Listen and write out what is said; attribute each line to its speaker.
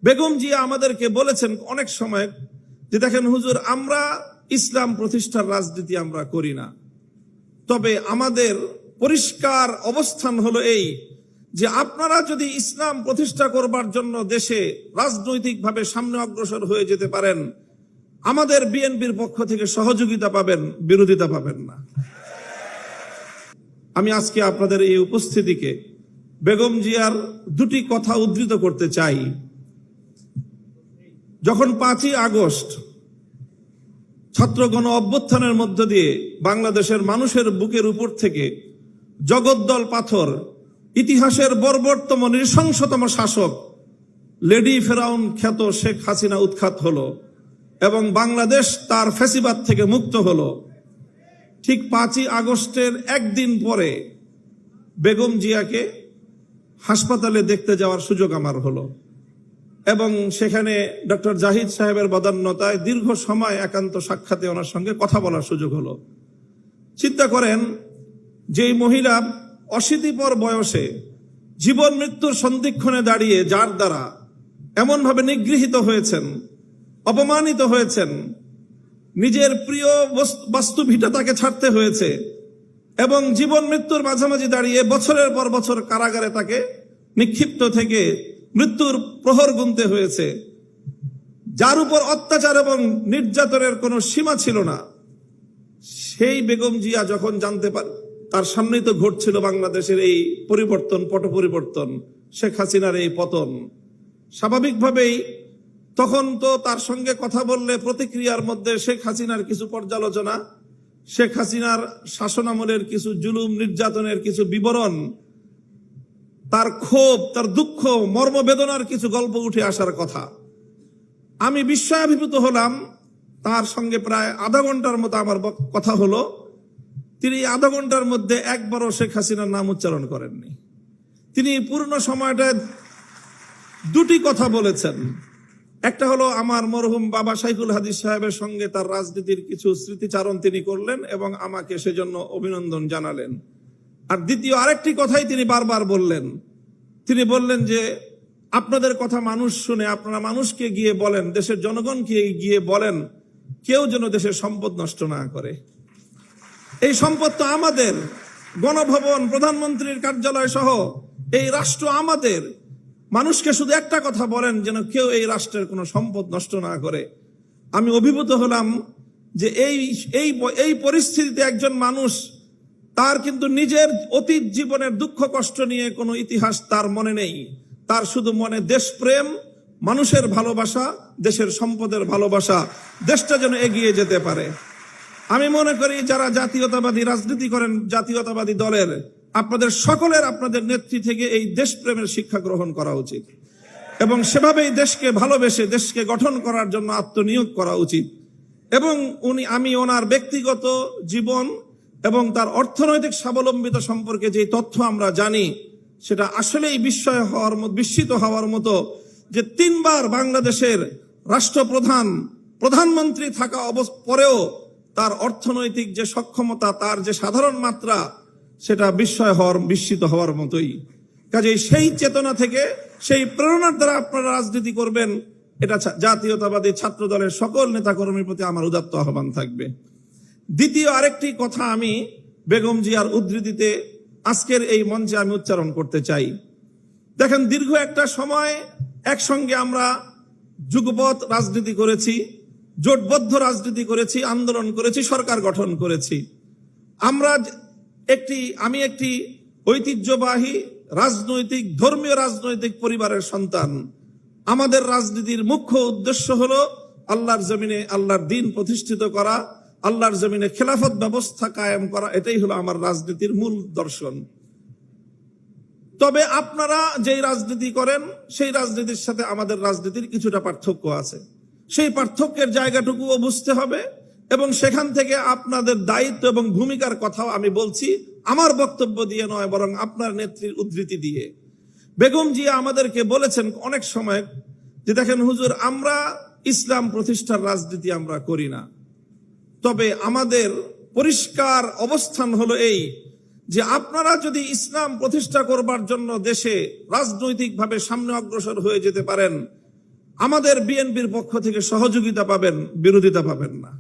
Speaker 1: বেগম জিয়া আমাদেরকে বলেছেন অনেক সময় যে দেখেন হুজুর, আমরা ইসলাম প্রতিষ্ঠার রাজনীতি আমরা করি না, তবে আমাদের পরিষ্কার অবস্থান হলো এই যে আপনারা যদি ইসলাম প্রতিষ্ঠা করবার জন্য দেশে রাজনৈতিকভাবে সামনে অগ্রসর হয়ে যেতে পারেন, আমাদের বিএনপির পক্ষ থেকে সহযোগিতা পাবেন, বিরোধিতা পাবেন না। আমি আজকে আপনাদের এই উপস্থিতিকে বেগম জিয়ার দুটি কথা উদ্ধৃত করতে চাই। যখন 5ই আগস্ট ছাত্র গণ অভ্যুত্থানের মধ্য দিয়ে বাংলাদেশের মানুষের বুকের উপর থেকে জগদ্দল পাথর, ইতিহাসের বর্বরতম নৃশংসতম শাসক লেডি ফেরাউন খ্যাত শেখ হাসিনা উৎখাত হলো এবং বাংলাদেশ তার ফ্যাসিবাদ থেকে মুক্ত হলো, ঠিক 5ই আগস্টের একদিন পরে বেগম জিয়াকে হাসপাতালে দেখতে যাওয়ার সুযোগ আমার হলো এবং সেখানে ডক্টর জাহিদ সাহেবের বদান্যতায় দীর্ঘ সময় একান্ত সাক্ষাতে ওনার সঙ্গে কথা বলার সুযোগ হলো। চিন্তা করেন, যেই মহিলা অশীতিপর বয়সে জীবন মৃত্যুর সন্ধিক্ষণে দাঁড়িয়ে যার দ্বারা এমনভাবে নিগৃহীত হয়েছেন, অপমানিত হয়েছেন, নিজের প্রিয় বাস্তু ভিটা তাকে ছাড়তে হয়েছে এবং জীবন মৃত্যুর মাঝামাঝি দাঁড়িয়ে বছরের পর বছর কারাগারে তাকে নিক্ষিপ্ত থেকে মৃত্যুর প্রহর গুনতে হয়েছে, যার উপর অত্যাচার এবং নির্যাতনের কোনো সীমা ছিল না, সেই বেগম জিয়া যখন জানতে পারে তার সামনেই তো ঘটছিল বাংলাদেশের এই পরিবর্তন, পট পরিবর্তন, শেখ হাসিনার এই পতন, স্বাভাবিকভাবেই তখন তো তার সঙ্গে কথা বললে প্রতিক্রিয়ার মধ্যে শেখ হাসিনার কিছু পর্যালোচনা, শেখ হাসিনার শাসনামলের কিছু জুলুম নির্যাতনের কিছু বিবরণ, তার ক্ষোভ, তার দুঃখ, মর্মবেদনার কিছু গল্প উঠে আসার কথা। আমি বিস্ময়াভিভূত হলাম। তার সঙ্গে প্রায় আধা ঘন্টার মতো আমার কথা হলো। তিনি আধা ঘন্টার মধ্যে একবারও শেখ হাসিনার নাম উচ্চারণ করেননি। তিনি পূর্ণ সময়টা দুটি কথা বলেছেন। একটা হলো আমার মরহুম বাবা শাইখুল হাদিস সাহেবের সঙ্গে তার রাজনীতির কিছু স্মৃতিচারণ তিনি করলেন এবং আমাকে সেজন্য অভিনন্দন জানালেন। আর দ্বিতীয় আরেকটি কথাই তিনি বারবার বললেন, তিনি বললেন যে আপনাদের কথা মানুষ শুনে, আপনারা মানুষকে গিয়ে বলেন, দেশের জনগণকে গিয়ে বলেন, কেউ যেন দেশের সম্পদ নষ্ট না করে। এই সম্পদ তো আমাদের, গণভবন, প্রধানমন্ত্রীর কার্যালয় সহ এই রাষ্ট্র আমাদের। মানুষকে শুধু একটা কথা বলেন, যেন কেউ এই রাষ্ট্রের কোনো সম্পদ নষ্ট না করে। আমি অভিভূত হলাম যে এই পরিস্থিতিতে একজন মানুষ, তার কিন্তু নিজের অতীত জীবনের দুঃখ কষ্ট নিয়ে কোনো ইতিহাস তার মনে নেই, তার শুধু মনে দেশপ্রেম, মানুষের ভালোবাসা, দেশের সম্পদের ভালোবাসা, দেশটা যেন এগিয়ে যেতে পারে। আমি মনে করি যারা জাতীয়তাবাদী রাজনীতি করেন, জাতীয়তাবাদী দলের, আপনাদের সকলের, আপনাদের নেত্রী থেকে এই দেশপ্রেমের শিক্ষা গ্রহণ করা উচিত এবং সেভাবেই দেশকে ভালোবেসে দেশকে গঠন করার জন্য আত্মনিয়োগ করা উচিত। এবং আমি ওনার ব্যক্তিগত জীবন এবং তার অর্থনৈতিক স্বাবলম্বিতা সম্পর্কে যে তথ্য আমরা জানি, সেটা আসলেই বিস্মিত হওয়ার মতো যে 3 বার বাংলাদেশের রাষ্ট্রপ্রধান, প্রধানমন্ত্রী থাকা পরেও তার অর্থনৈতিক যে সক্ষমতা, তার যে সাধারণ মাত্রা, সেটা বিস্মিত হওয়ার মতোই। কাজেই সেই চেতনা থেকে, সেই প্রেরণার দ্বারা আপনারা রাজনীতি করবেন, এটা জাতীয়তাবাদী ছাত্র দলের সকল নেতাকর্মীর প্রতি আমার উদাত্ত আহ্বান থাকবে। দ্বিতীয় আরেকটি কথা আমি বেগম জিয়ার উদ্ধৃতিতে আজকের এই মঞ্চে আমি উচ্চারণ করতে চাই। দেখেন, দীর্ঘ একটা সময় একসঙ্গে আমরা যুগপৎ রাজনীতি করেছি, জোটবদ্ধ রাজনীতি করেছি, আন্দোলন করেছি, সরকার গঠন করেছি। আমি একটি ঐতিহ্যবাহী রাজনৈতিক, ধর্মীয় রাজনৈতিক পরিবারের সন্তান। আমাদের রাজনীতির মুখ্য উদ্দেশ্য হলো আল্লাহর জমিনে আল্লাহর দ্বীন প্রতিষ্ঠিত করা, আল্লাহর জমিনে খেলাফত ব্যবস্থা কায়েম করা। এটাই হলো আমার রাজনীতির মূল দর্শন। তবে আপনারা যেই রাজনীতি করেন, সেই রাজনীতির সাথে আমাদের রাজনীতির কিছুটা পার্থক্য আছে। সেই পার্থক্যের জায়গাটুকুও বুঝতে হবে এবং সেখান থেকে আপনাদের দায়িত্ব এবং ভূমিকার কথাও আমি বলছি, আমার বক্তব্য দিয়ে নয়, বরং আপনার নেত্রীর উদ্ধৃতি দিয়ে। বেগম জিয়া আমাদেরকে বলেছেন অনেক সময় যে দেখেন হুজুর, আমরা ইসলাম প্রতিষ্ঠার রাজনীতি আমরা করি না, তবে আমাদের পরিষ্কার অবস্থান হলো এই যে আপনারা যদি ইসলাম প্রতিষ্ঠা করবার জন্য দেশে রাজনৈতিকভাবে সামনে অগ্রসর হয়ে যেতে পারেন, আমাদের বিএনপির পক্ষ থেকে সহযোগিতা পাবেন, বিরোধিতা পাবেন না।